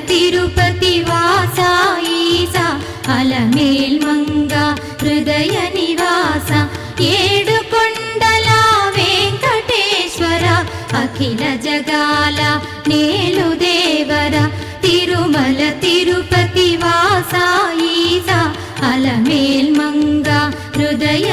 తిరుపతి వాసా ఈసా అలమేల్ మంగ హృదయ నివాస ఏడు కొండల వెంకటేశ్వర అఖిల జగాల నేలు దేవర తిరుమల తిరుపతి వాసా ఈసా అలమేల్ మంగ హృదయ